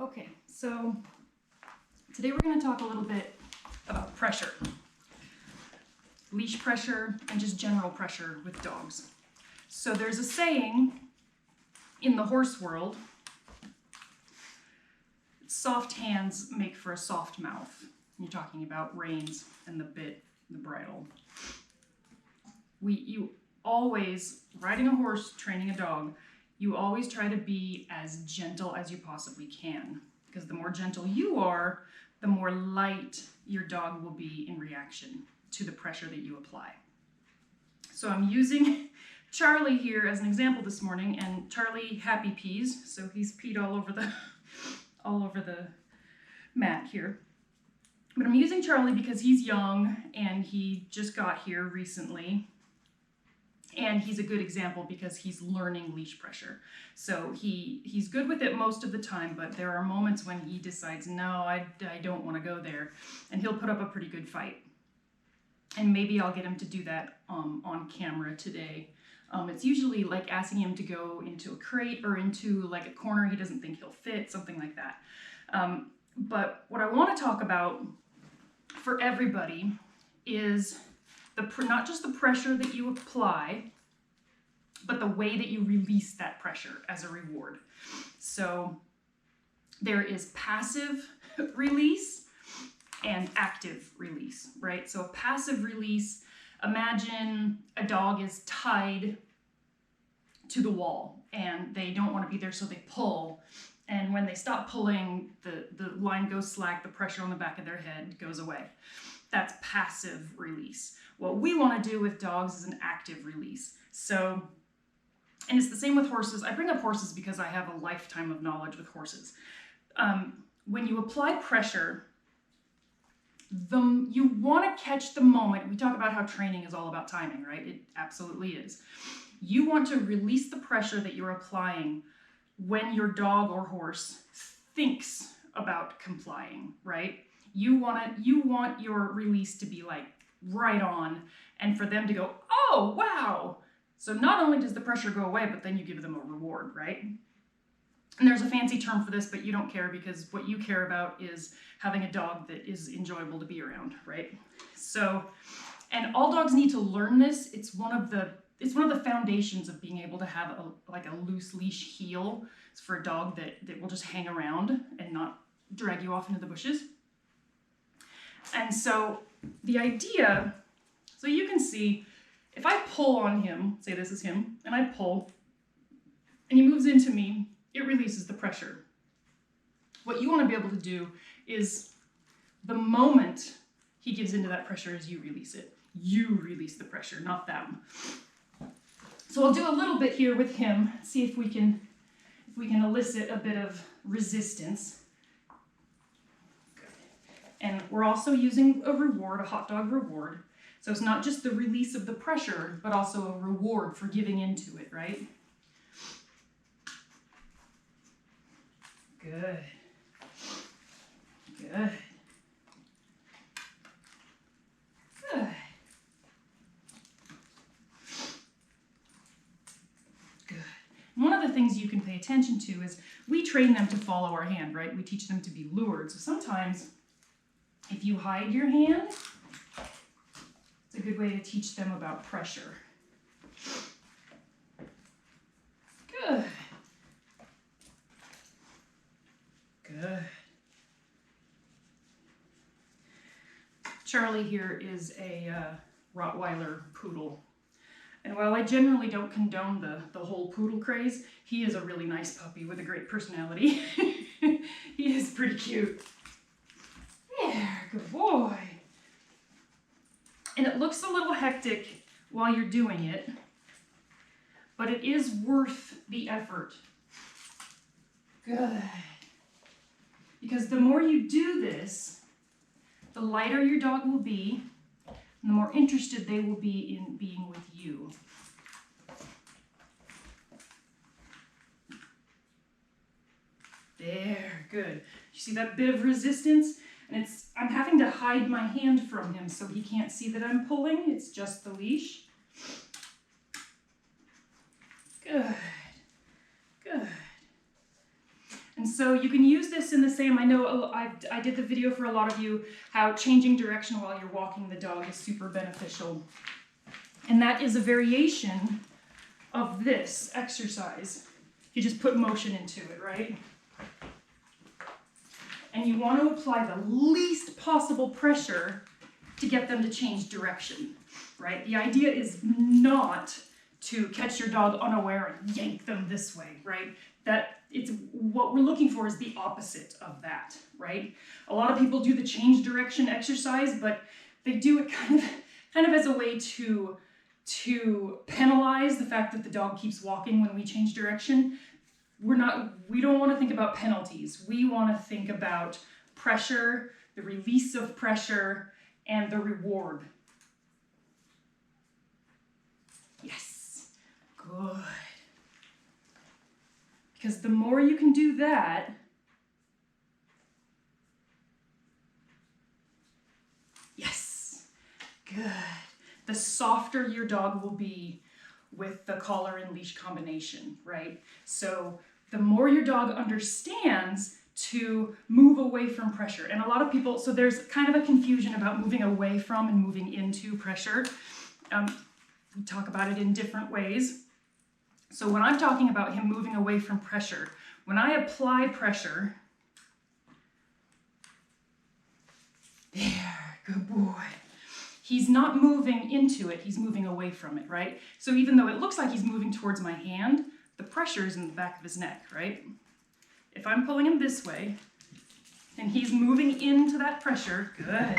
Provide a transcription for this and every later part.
Okay, so today we're going to talk a little bit about pressure, leash pressure, and just general pressure with dogs. So there's a saying in the horse world, soft hands make for a soft mouth. You're talking about reins and the bit, the bridle. You always, riding a horse, training a dog, you always try to be as gentle as you possibly can, because the more gentle you are, the more light your dog will be in reaction to the pressure that you apply. So I'm using Charlie here as an example this morning, and Charlie happy pees, so he's peed all over the mat here. But I'm using Charlie because he's young and he just got here recently. And he's a good example because he's learning leash pressure. So he's good with it most of the time, but there are moments when he decides, no, I don't want to go there. And he'll put up a pretty good fight. And maybe I'll get him to do that on camera today. It's usually like asking him to go into a crate or into like a corner he doesn't think he'll fit, something like that. But what I want to talk about for everybody is not just the pressure that you apply, but the way that you release that pressure as a reward. So there is passive release and active release, right? So a passive release, imagine a dog is tied to the wall and they don't want to be there, so they pull. And when they stop pulling, the line goes slack, the pressure on the back of their head goes away. That's passive release. What we want to do with dogs is an active release. So, and it's the same with horses. I bring up horses because I have a lifetime of knowledge with horses. When you apply pressure, you want to catch the moment. We talk about how training is all about timing, right? It absolutely is. You want to release the pressure that you're applying when your dog or horse thinks about complying, right? You want your release to be like right on and for them to go, oh, wow. So not only does the pressure go away, but then you give them a reward, right? And there's a fancy term for this, but you don't care because what you care about is having a dog that is enjoyable to be around, right? So, and all dogs need to learn this. It's one of the foundations of being able to have a loose leash heel. It's for a dog that will just hang around and not drag you off into the bushes. And so the idea, so you can see, if I pull on him, say this is him, and I pull, and he moves into me, it releases the pressure. What you want to be able to do is the moment he gives into that pressure is you release it. You release the pressure, not them. So I'll do a little bit here with him, see if we can elicit a bit of resistance. And we're also using a reward, a hot dog reward. So it's not just the release of the pressure, but also a reward for giving into it, right? Good. Good. Good. Good. One of the things you can pay attention to is we train them to follow our hand, right? We teach them to be lured. So sometimes if you hide your hand, it's a good way to teach them about pressure. Good. Good. Charlie here is a Rottweiler poodle. And while I generally don't condone the whole poodle craze, he is a really nice puppy with a great personality. He is pretty cute. There, good boy. And it looks a little hectic while you're doing it, but it is worth the effort. Good. Because the more you do this, the lighter your dog will be, and the more interested they will be in being with you. There, good. You see that bit of resistance? And I'm having to hide my hand from him so he can't see that I'm pulling. It's just the leash. Good. Good. And so you can use this in the same, I know I did the video for a lot of you, how changing direction while you're walking the dog is super beneficial. And that is a variation of this exercise. You just put motion into it, right? And you want to apply the least possible pressure to get them to change direction, right? The idea is not to catch your dog unaware and yank them this way, right? That it's what we're looking for is the opposite of that, right? A lot of people do the change direction exercise, but they do it kind of as a way to penalize the fact that the dog keeps walking when we change direction. We don't want to think about penalties. We want to think about pressure, the release of pressure, and the reward. Yes, good. Because the more you can do that, yes, good. The softer your dog will be with the collar and leash combination, right? So the more your dog understands to move away from pressure. And a lot of people, so there's kind of a confusion about moving away from and moving into pressure. We talk about it in different ways. So when I'm talking about him moving away from pressure, when I apply pressure, there, good boy. He's not moving into it, he's moving away from it, right? So even though it looks like he's moving towards my hand, the pressure is in the back of his neck, right? If I'm pulling him this way, and he's moving into that pressure, good.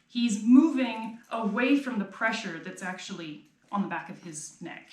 He's moving away from the pressure that's actually on the back of his neck.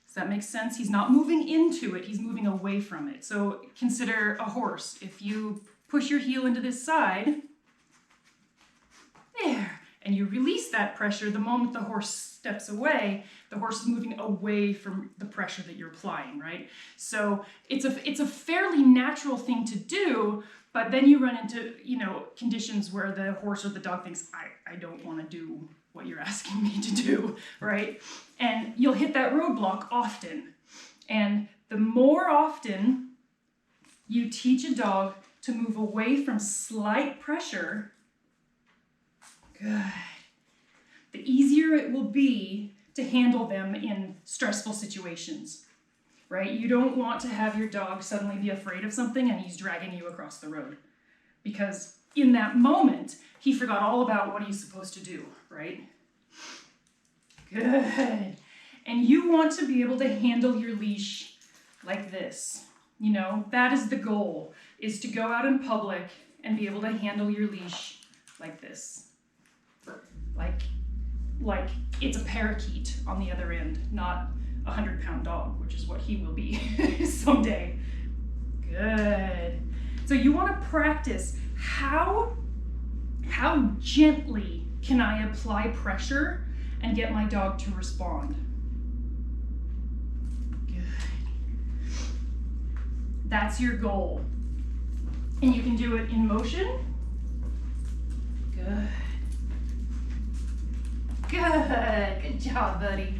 Does that make sense? He's not moving into it, he's moving away from it. So consider a horse. If you push your heel into this side, there, and you release that pressure, the moment the horse steps away, the horse is moving away from the pressure that you're applying, right? So it's a fairly natural thing to do, but then you run into, conditions where the horse or the dog thinks, I don't want to do what you're asking me to do, right? And you'll hit that roadblock often. And the more often you teach a dog to move away from slight pressure, good, the easier it will be to handle them in stressful situations, right? You don't want to have your dog suddenly be afraid of something and he's dragging you across the road, because in that moment, he forgot all about what he's supposed to do, right? Good. And you want to be able to handle your leash like this. That is the goal, is to go out in public and be able to handle your leash like this. Like it's a parakeet on the other end, not a 100-pound dog, which is what he will be someday. Good. So you want to practice how gently can I apply pressure and get my dog to respond. Good. That's your goal. And you can do it in motion. Good. Good job, buddy.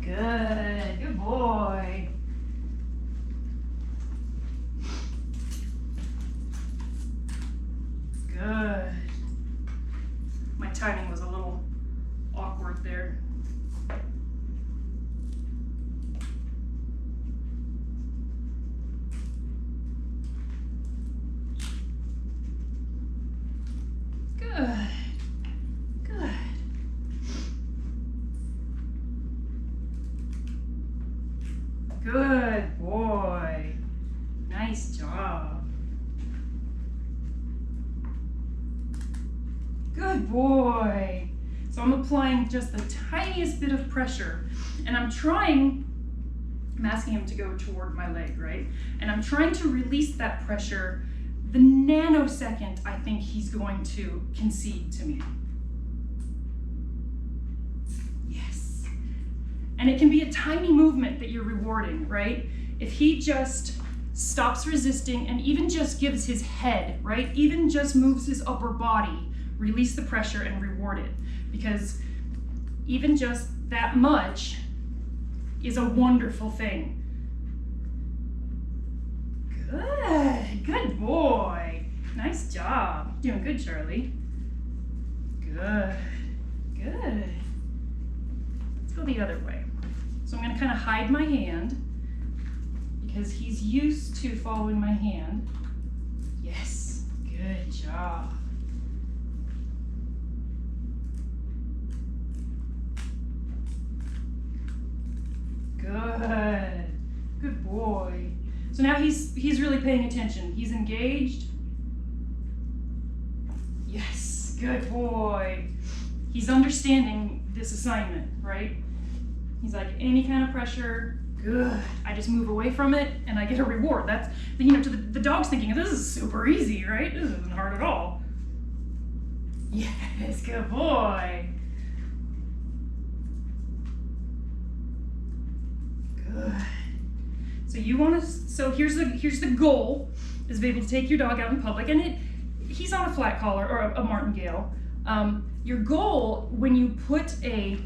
Good boy. Good. My timing was a little awkward there. Good. Good. Good boy. Nice job. Good boy. So I'm applying just the tiniest bit of pressure, and I'm asking him to go toward my leg, right? And I'm trying to release that pressure the nanosecond I think he's going to concede to me. Yes. And it can be a tiny movement that you're rewarding, right? If he just stops resisting and even just gives his head, right? Even just moves his upper body, release the pressure and reward it. Because even just that much is a wonderful thing. Good boy. Nice job. Doing good, Charlie. Good. Let's go the other way. So I'm going to kind of hide my hand because he's used to following my hand. Yes, good job. Good boy. So now he's really paying attention. He's engaged. Yes, good boy. He's understanding this assignment, right? He's like, any kind of pressure, good. I just move away from it and I get a reward. That's, you know, to the dog's thinking, this is super easy, right? This isn't hard at all. Yes, good boy. Good. So you want to, so here's the goal, is to be able to take your dog out in public, and he's on a flat collar or a martingale. Your goal when you put a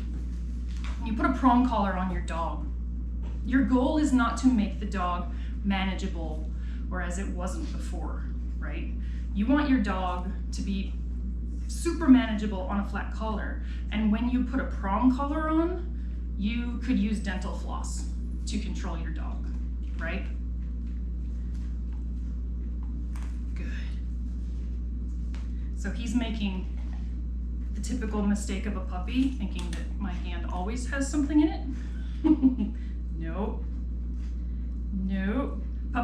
prong collar on your dog, your goal is not to make the dog manageable, whereas it wasn't before, right? You want your dog to be super manageable on a flat collar, and when you put a prong collar on, you could use dental floss to control your dog, right? Good. So he's making the typical mistake of a puppy, thinking that my hand always has something in it. Nope.